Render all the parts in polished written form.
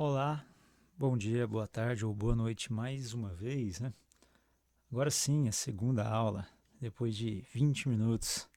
Olá, bom dia, boa tarde ou boa noite mais uma vez, né? Agora sim, a segunda aula, depois de 20 minutos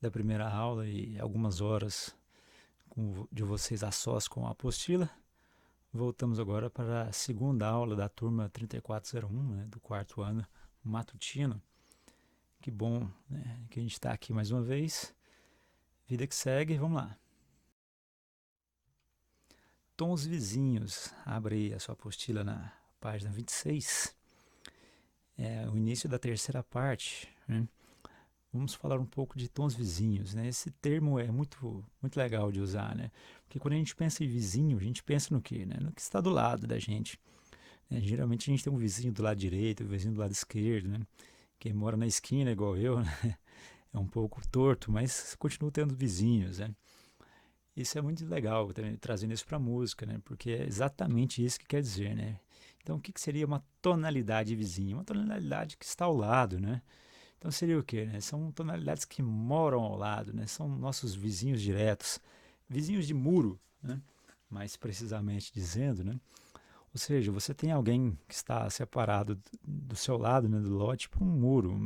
da primeira aula e algumas horas de vocês a sós com a apostila, voltamos agora para a segunda aula da turma 3401, né, do quarto ano matutino. Que bom, né, que a gente está aqui mais uma vez. Vida que segue, vamos lá. Tons vizinhos, abre aí a sua apostila na página 26. É o início da terceira parte, né? Vamos falar um pouco de tons vizinhos, né? Esse termo é muito legal de usar, né? Porque quando a gente pensa em vizinho, a gente pensa no quê, né? No que está do lado da gente, né? Geralmente a gente tem um vizinho do lado direito, um vizinho do lado esquerdo, né? Quem mora na esquina, igual eu, né? É um pouco torto, mas continua tendo vizinhos, né? Isso é muito legal, também, trazendo isso para a música, né? Porque é exatamente isso que quer dizer, né? Então, o que seria uma tonalidade vizinha? Uma tonalidade que está ao lado, né? Então seria o quê, né? São tonalidades que moram ao lado, né? São nossos vizinhos diretos, vizinhos de muro, né? Mais precisamente dizendo, né? Ou seja, você tem alguém que está separado do seu lado, né, do lote, por um muro,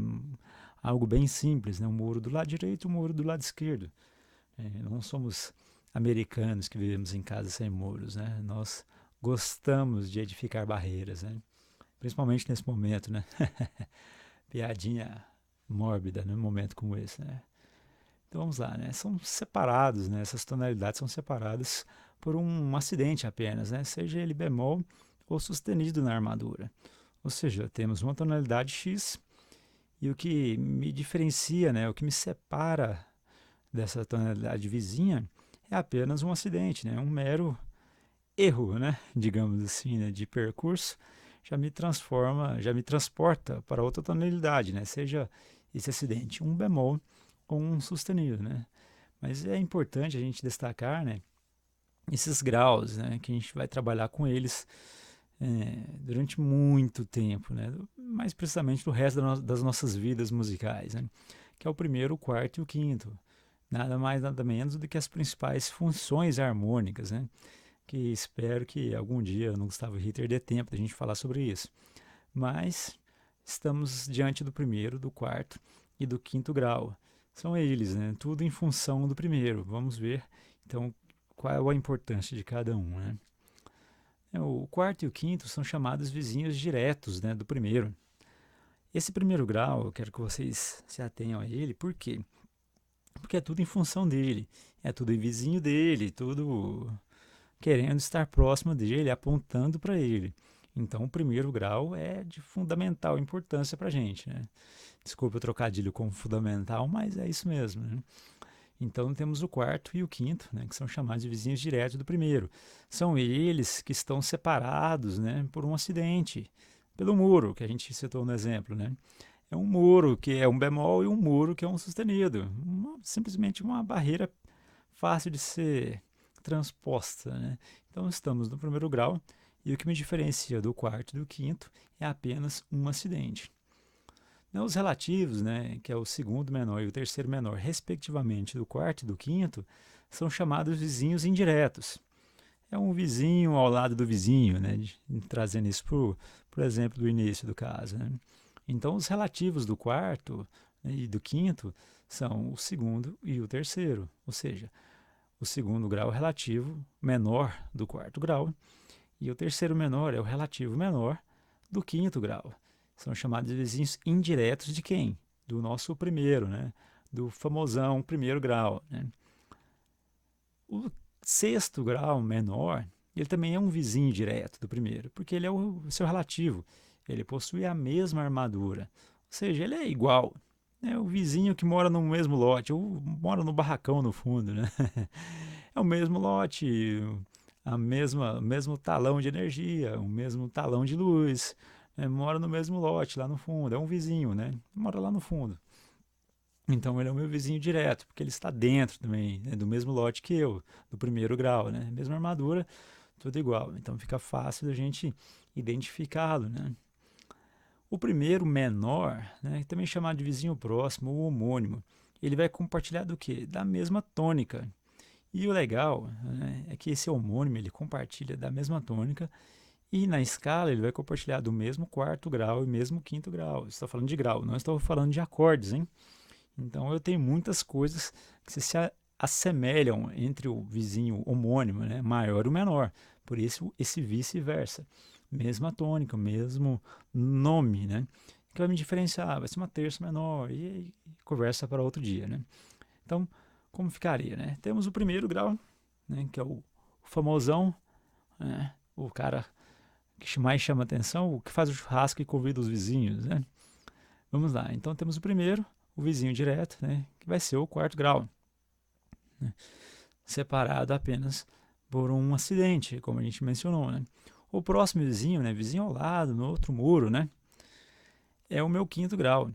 algo bem simples, né? Um muro do lado direito, um muro do lado esquerdo. Não somos americanos que vivemos em casa sem muros, né? Nós gostamos de edificar barreiras, né? Principalmente nesse momento, né? Piadinha mórbida num momento como esse, né? Então vamos lá, né? São separados, né? Essas tonalidades são separadas por um acidente apenas, né? Seja ele bemol ou sustenido na armadura. Ou seja, temos uma tonalidade X e o que me diferencia, né? O que me separa dessa tonalidade vizinha é apenas um acidente, né? Um mero erro, né? Digamos assim, né? De percurso já me transporta para outra tonalidade, né? Seja esse acidente um bemol ou um sustenido, né? Mas é importante a gente destacar, né, esses graus, né, que a gente vai trabalhar com eles durante muito tempo, né, mais precisamente do resto das nossas vidas musicais, né, que é o primeiro, o quarto e o quinto. Nada mais, nada menos do que as principais funções harmônicas, né, que espero que algum dia no Gustavo Ritter dê tempo da gente falar sobre isso. Mas estamos diante do primeiro, do quarto e do quinto grau. São eles, né? Tudo em função do primeiro. Vamos ver, então, qual é a importância de cada um, né? O quarto e o quinto são chamados vizinhos diretos, né, do primeiro. Esse primeiro grau, eu quero que vocês se atenham a ele, por quê? Porque é tudo em função dele, é tudo vizinho dele, tudo querendo estar próximo dele, apontando para ele. Então, o primeiro grau é de fundamental importância para a gente, né? Desculpa o trocadilho com fundamental, mas é isso mesmo, né? Então, temos o quarto e o quinto, né, que são chamados de vizinhos diretos do primeiro. São eles que estão separados, né, por um acidente, pelo muro, que a gente citou no exemplo, né? É um muro que é um bemol e um muro que é um sustenido. Simplesmente uma barreira fácil de ser transposta, né? Então estamos no primeiro grau e o que me diferencia do quarto e do quinto é apenas um acidente. Os relativos, né, que é o segundo menor e o terceiro menor, respectivamente, do quarto e do quinto, são chamados vizinhos indiretos. É um vizinho ao lado do vizinho, né, trazendo isso por exemplo do início do caso. Né? Então, os relativos do quarto, né, e do quinto são o segundo e o terceiro, ou seja, o segundo grau é o relativo menor do quarto grau e o terceiro menor é o relativo menor do quinto grau. São chamados de vizinhos indiretos de quem? Do nosso primeiro, né? Do famosão primeiro grau. Né? O sexto grau menor, ele também é um vizinho direto do primeiro, porque ele é o seu relativo. Ele possui a mesma armadura, ou seja, ele é igual. É o vizinho que mora no mesmo lote, ou mora no barracão no fundo, né? É o mesmo lote, o mesmo talão de energia, o mesmo talão de luz, né? Mora no mesmo lote lá no fundo, é um vizinho, né? Mora lá no fundo. Então ele é o meu vizinho direto, porque ele está dentro também, né, do mesmo lote que eu, do primeiro grau, né? Mesma armadura, tudo igual. Então fica fácil da gente identificá-lo, né? O primeiro menor, né, também chamado de vizinho próximo ou homônimo, ele vai compartilhar do quê? Da mesma tônica. E o legal, né, é que esse homônimo ele compartilha da mesma tônica e na escala ele vai compartilhar do mesmo quarto grau e mesmo quinto grau. Estou falando de grau, não estou falando de acordes, hein? Então eu tenho muitas coisas que se assemelham entre o vizinho homônimo, né, maior e o menor. Por isso esse vice-versa. Mesma tônica, mesmo nome, né? Que vai me diferenciar, vai ser uma terça menor e conversa para outro dia, né? Então, como ficaria, né? Temos o primeiro grau, né, que é o famosão, né, o cara que mais chama atenção, o que faz o churrasco e convida os vizinhos, né? Vamos lá, então temos o primeiro, o vizinho direto, né, que vai ser o quarto grau, né, separado apenas por um acidente, como a gente mencionou, né? O próximo vizinho, né, vizinho ao lado, no outro muro, né, é o meu quinto grau.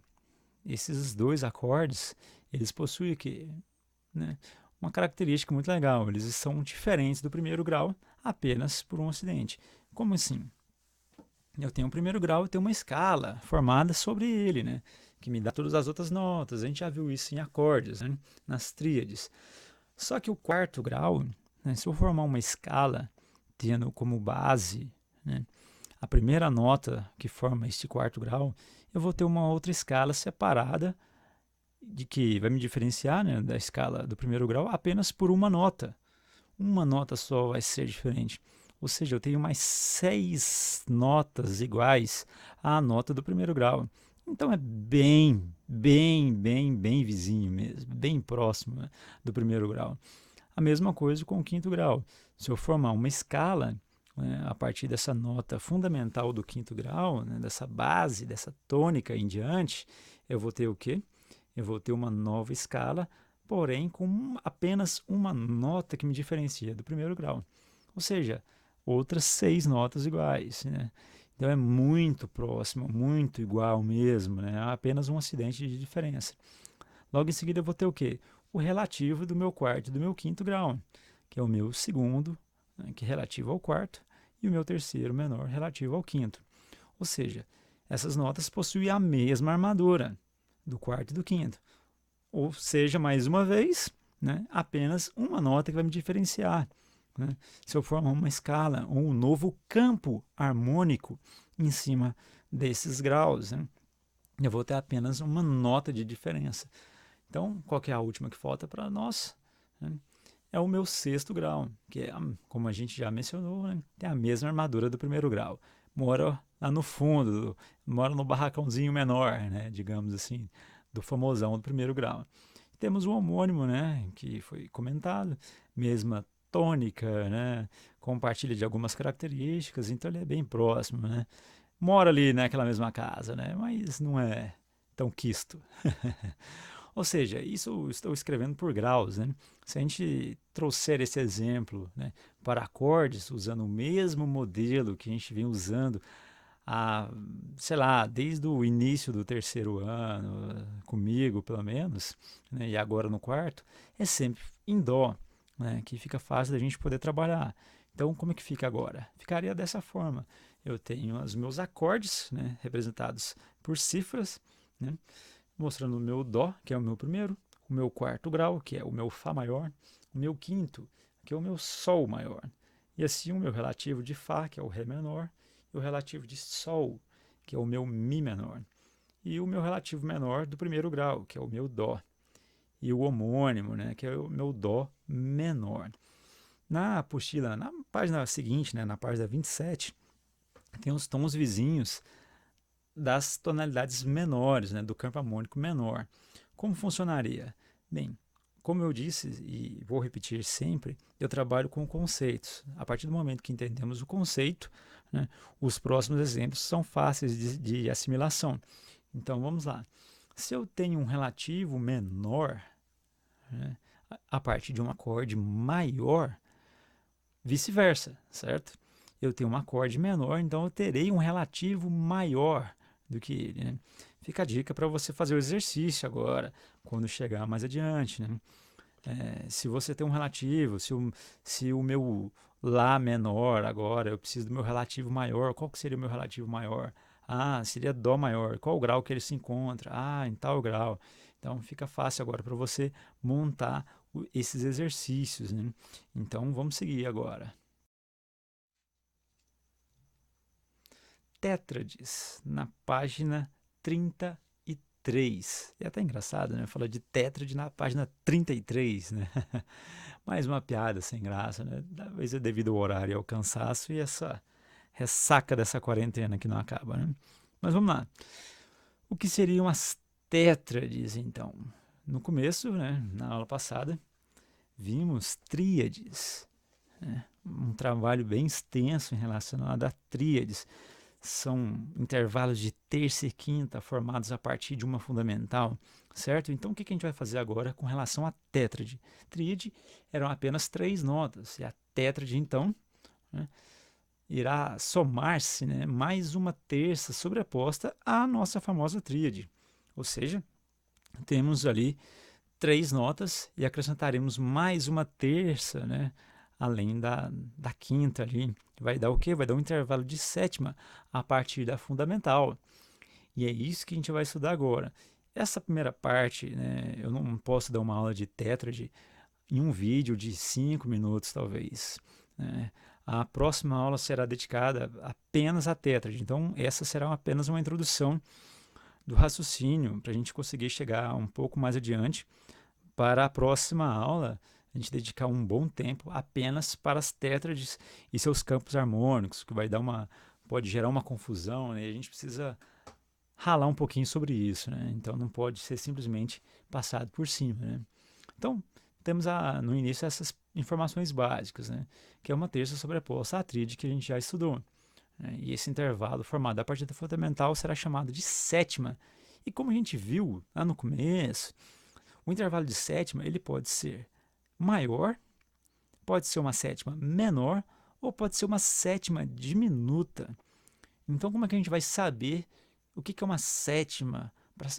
Esses dois acordes, eles possuem o quê? Né, uma característica muito legal, eles são diferentes do primeiro grau apenas por um acidente. Como assim? Eu tenho o primeiro grau e tenho uma escala formada sobre ele, né? Que me dá todas as outras notas. A gente já viu isso em acordes, né? Nas tríades. Só que o quarto grau, né, se eu formar uma escala tendo como base, né, a primeira nota que forma este quarto grau, eu vou ter uma outra escala separada de que vai me diferenciar, né, da escala do primeiro grau apenas por uma nota. Uma nota só vai ser diferente. Ou seja, eu tenho mais 6 notas iguais à nota do primeiro grau. Então é bem vizinho mesmo, bem próximo, né, do primeiro grau. A mesma coisa com o quinto grau. Se eu formar uma escala, né, a partir dessa nota fundamental do quinto grau, né, dessa base, dessa tônica em diante, eu vou ter o quê? Eu vou ter uma nova escala, porém com apenas uma nota que me diferencia do primeiro grau. Ou seja, outras 6 notas iguais, né? Então é muito próximo, muito igual mesmo, né? Há apenas um acidente de diferença. Logo em seguida eu vou ter o quê? O relativo do meu quarto e do meu quinto grau, que é o meu segundo, né, que é relativo ao quarto, e o meu terceiro menor relativo ao quinto. Ou seja, essas notas possuem a mesma armadura do quarto e do quinto. Ou seja, mais uma vez, né, apenas uma nota que vai me diferenciar. Né? Se eu formar uma escala ou um novo campo harmônico em cima desses graus, né, eu vou ter apenas uma nota de diferença. Então, qual que é a última que falta para nós? Né? É o meu sexto grau, que é, como a gente já mencionou, né, tem a mesma armadura do primeiro grau. Mora lá no fundo, mora no barracãozinho menor, né, digamos assim, do famosão do primeiro grau. Temos o homônimo, né, que foi comentado, mesma tônica, né, compartilha de algumas características, então ele é bem próximo, né. Mora ali naquela mesma casa, né, mas não é tão quisto. Ou seja, isso eu estou escrevendo por graus, né? Se a gente trouxer esse exemplo, né, para acordes, usando o mesmo modelo que a gente vem usando sei lá, desde o início do terceiro ano, comigo pelo menos, né, e agora no quarto, é sempre em dó, né, que fica fácil da gente poder trabalhar. Então, como é que fica agora? Ficaria dessa forma. Eu tenho os meus acordes, né, representados por cifras, né, mostrando o meu Dó, que é o meu primeiro, o meu quarto grau, que é o meu Fá maior, o meu quinto, que é o meu Sol maior, e assim o meu relativo de Fá, que é o Ré menor, e o relativo de Sol, que é o meu Mi menor, e o meu relativo menor do primeiro grau, que é o meu Dó, e o homônimo, né, que é o meu Dó menor. Na apostila, na página seguinte, né, na página 27, tem os tons vizinhos das tonalidades menores, né, do campo harmônico menor. Como funcionaria? Bem, como eu disse e vou repetir sempre, eu trabalho com conceitos. A partir do momento que entendemos o conceito, né, os próximos exemplos são fáceis de assimilação. Então vamos lá. Se eu tenho um relativo menor, né, a partir de um acorde maior, vice-versa, certo? Eu tenho um acorde menor, então eu terei um relativo maior do que ele. Né? Fica a dica para você fazer o exercício agora, quando chegar mais adiante. Né? Se você tem um relativo, se o meu Lá menor agora, eu preciso do meu relativo maior, qual que seria o meu relativo maior? Ah, seria Dó maior, qual o grau que ele se encontra? Ah, em tal grau. Então fica fácil agora para você montar esses exercícios, né? Então, vamos seguir agora. Tétrades, na página 33. É até engraçado, né? Falar de tétrade na página 33, né? Mais uma piada sem graça, né? Talvez é devido ao horário e ao cansaço e essa ressaca dessa quarentena que não acaba, né? Mas vamos lá. O que seriam as tétrades, então? No começo, né, na aula passada, vimos tríades, né? Um trabalho bem extenso em relacionado a tríades. São intervalos de terça e quinta formados a partir de uma fundamental, certo? Então, o que a gente vai fazer agora com relação à tétrade? Tríade eram apenas 3 notas, e a tétrade, então, né, irá somar-se, né, mais uma terça sobreposta à nossa famosa tríade. Ou seja, temos ali 3 notas e acrescentaremos mais uma terça, né, além da quinta ali. Vai dar o quê? Vai dar um intervalo de sétima a partir da fundamental. E é isso que a gente vai estudar agora. Essa primeira parte, né, eu não posso dar uma aula de tétrade em um vídeo de 5 minutos, talvez, né? A próxima aula será dedicada apenas à tétrade. Então, essa será apenas uma introdução do raciocínio para a gente conseguir chegar um pouco mais adiante para a próxima aula a gente dedicar um bom tempo apenas para as tétrades e seus campos harmônicos, que pode gerar uma confusão, né? E a gente precisa ralar um pouquinho sobre isso, né? Então não pode ser simplesmente passado por cima, né? Então temos no início essas informações básicas, né? Que é uma terça sobreposta à tríade que a gente já estudou, né? E esse intervalo formado a partir da fundamental será chamado de sétima. E como a gente viu lá no começo, o intervalo de sétima ele pode ser maior, pode ser uma sétima menor ou pode ser uma sétima diminuta. Então, como é que a gente vai saber o que é uma sétima?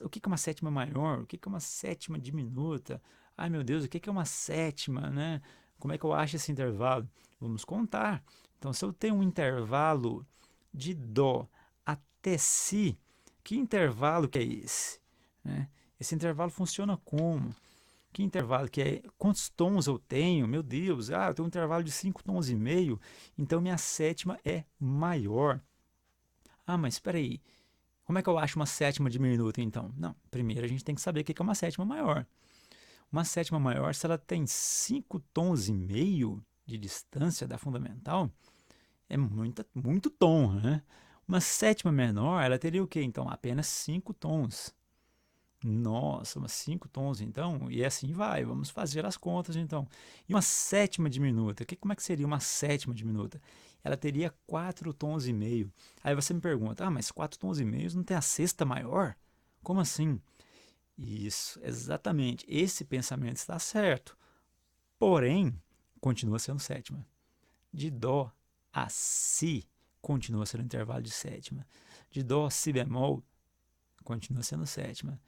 O que é uma sétima maior? O que é uma sétima diminuta? Ai meu Deus, o que é uma sétima, né? Como é que eu acho esse intervalo? Vamos contar. Então, se eu tenho um intervalo de Dó até Si, que intervalo que é esse? Né? Esse intervalo funciona como? Que intervalo que é? Quantos tons eu tenho? Meu Deus, eu tenho um intervalo de 5 tons e meio, então minha sétima é maior. Mas espera aí, como é que eu acho uma sétima diminuta então? Não, primeiro a gente tem que saber o que é uma sétima maior. Uma sétima maior, se ela tem 5 tons e meio de distância da fundamental, é muito tom, né? Uma sétima menor, ela teria o quê? Então, apenas 5 tons. Nossa, umas 5 tons então, e assim vai, vamos fazer as contas então. E uma sétima diminuta, como é que seria uma sétima diminuta? Ela teria 4 tons e meio. Aí você me pergunta, mas 4 tons e meio não tem a sexta maior? Como assim? Isso, exatamente, esse pensamento está certo. Porém, continua sendo sétima. De Dó a Si, continua sendo intervalo de sétima. De Dó a Si bemol, continua sendo sétima.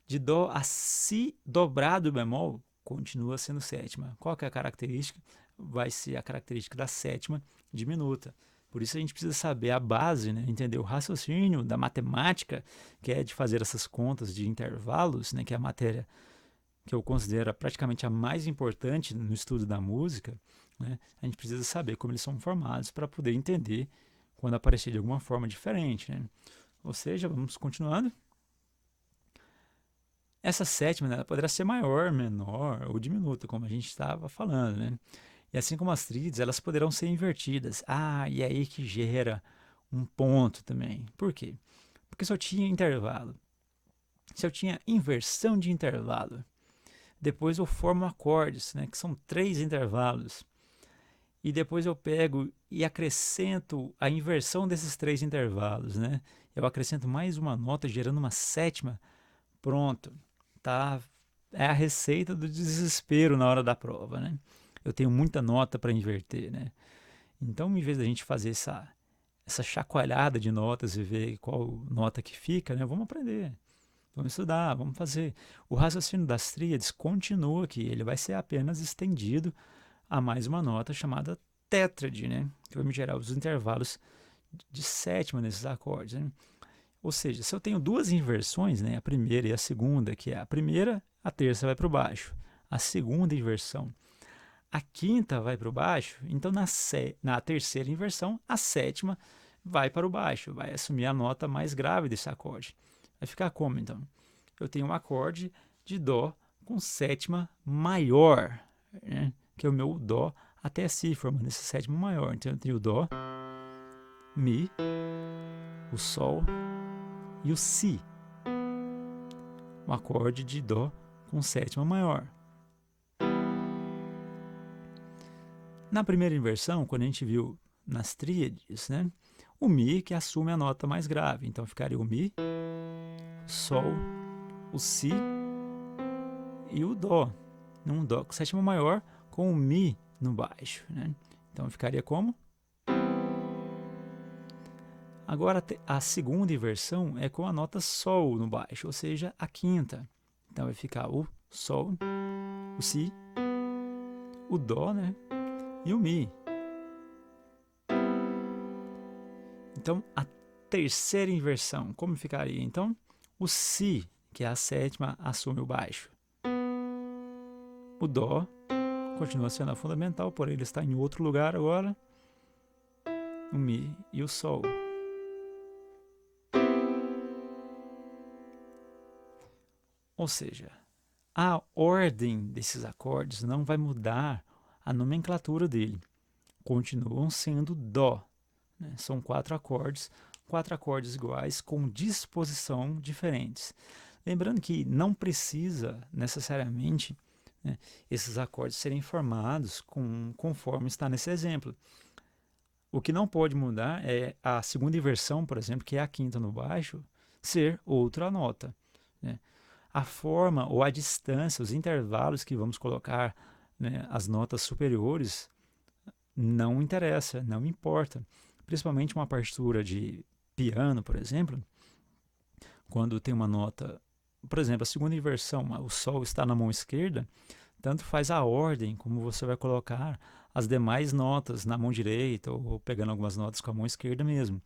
De Dó a Si dobrado bemol, continua sendo sétima. Qual que é a característica? Vai ser a característica da sétima diminuta. Por isso a gente precisa saber a base, né? Entender o raciocínio da matemática, que é de fazer essas contas de intervalos, né? Que é a matéria que eu considero praticamente a mais importante no estudo da música, né? A gente precisa saber como eles são formados para poder entender quando aparecer de alguma forma diferente, né? Ou seja, vamos continuando. Essa sétima, né, ela poderá ser maior, menor ou diminuta, como a gente estava falando, né? E assim como as tríades, elas poderão ser invertidas. E aí que gera um ponto também. Por quê? Porque se eu tinha intervalo, se eu tinha inversão de intervalo, depois eu formo acordes, né, que são 3 intervalos. E depois eu pego e acrescento a inversão desses 3 intervalos, né? Eu acrescento mais uma nota, gerando uma sétima. Pronto, tá? É a receita do desespero na hora da prova, né? Eu tenho muita nota para inverter, né? Então, em vez da gente fazer essa chacoalhada de notas e ver qual nota que fica, né? Vamos aprender, vamos estudar, vamos fazer. O raciocínio das tríades continua aqui, ele vai ser apenas estendido a mais uma nota chamada tétrade, né? Que vai me gerar os intervalos de sétima nesses acordes, né? Ou seja, se eu tenho 2 inversões, né, a primeira e a segunda, que é a primeira, a terça vai para o baixo, a segunda inversão. A quinta vai para o baixo, então na terceira inversão, a sétima vai para o baixo, vai assumir a nota mais grave desse acorde. Vai ficar como então? Eu tenho um acorde de Dó com sétima maior, né? Que é o meu Dó até Si, formando esse sétima maior. Então eu tenho o Dó, Mi, o Sol e o Si. Um acorde de Dó com sétima maior. Na primeira inversão, quando a gente viu nas tríades, né, o Mi que assume a nota mais grave. Então ficaria o Mi, o Sol, o Si e o Dó. Um Dó com sétima maior com o Mi no baixo. Né? Então ficaria como? Agora a segunda inversão é com a nota Sol no baixo, ou seja, a quinta. Então vai ficar o Sol, o Si, o Dó, né? E o Mi. Então a terceira inversão, como ficaria? Então o Si, que é a sétima, assume o baixo. O Dó continua sendo a fundamental, porém ele está em outro lugar agora. O Mi e o Sol. Ou seja, a ordem desses acordes não vai mudar a nomenclatura dele. Continuam sendo Dó. Né? São quatro acordes iguais com disposição diferentes. Lembrando que não precisa necessariamente, né, esses acordes serem formados conforme está nesse exemplo. O que não pode mudar é a segunda inversão, por exemplo, que é a quinta no baixo, ser outra nota. Né? A forma ou a distância, os intervalos que vamos colocar, né, as notas superiores, não interessa, não importa. Principalmente uma partitura de piano, por exemplo, quando tem uma nota, por exemplo, a segunda inversão, o Sol está na mão esquerda, tanto faz a ordem como você vai colocar as demais notas na mão direita ou pegando algumas notas com a mão esquerda mesmo.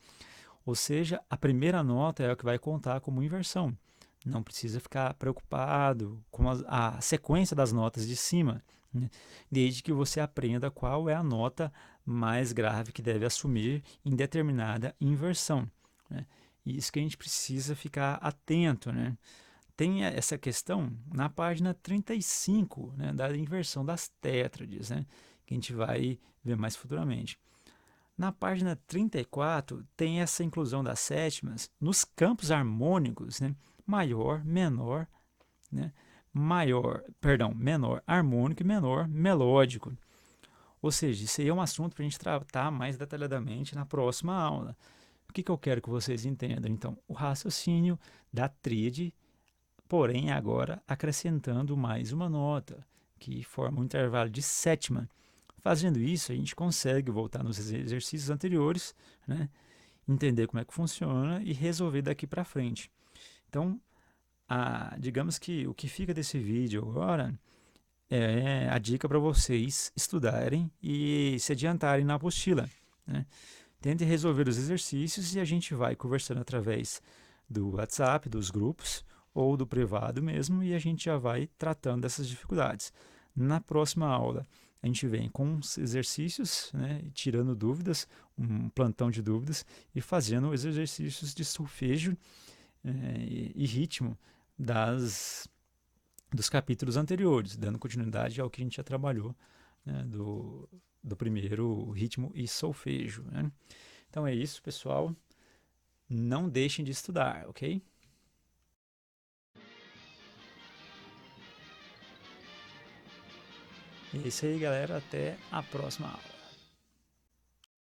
Ou seja, a primeira nota é o que vai contar como inversão. Não precisa ficar preocupado com a sequência das notas de cima, né? Desde que você aprenda qual é a nota mais grave que deve assumir em determinada inversão. Né? E isso que a gente precisa ficar atento. Né? Tem essa questão na página 35, né, da inversão das tétrades, né, que a gente vai ver mais futuramente. Na página 34, tem essa inclusão das sétimas nos campos harmônicos, né, maior, menor, né, menor harmônico e menor melódico. Ou seja, isso aí é um assunto para a gente tratar mais detalhadamente na próxima aula. O que eu quero que vocês entendam? Então, o raciocínio da tríade, porém agora acrescentando mais uma nota, que forma um intervalo de sétima. Fazendo isso, a gente consegue voltar nos exercícios anteriores, né, entender como é que funciona e resolver daqui para frente. Então, digamos que o que fica desse vídeo agora é a dica para vocês estudarem e se adiantarem na apostila. Né? Tentem resolver os exercícios e a gente vai conversando através do WhatsApp, dos grupos ou do privado mesmo, e a gente já vai tratando dessas dificuldades. Na próxima aula, a gente vem com os exercícios, né, tirando dúvidas, um plantão de dúvidas, e fazendo os exercícios de solfejo e ritmo dos capítulos anteriores, dando continuidade ao que a gente já trabalhou, né, do primeiro ritmo e solfejo. Né? Então é isso, pessoal. Não deixem de estudar, ok? É isso aí, galera. Até a próxima aula.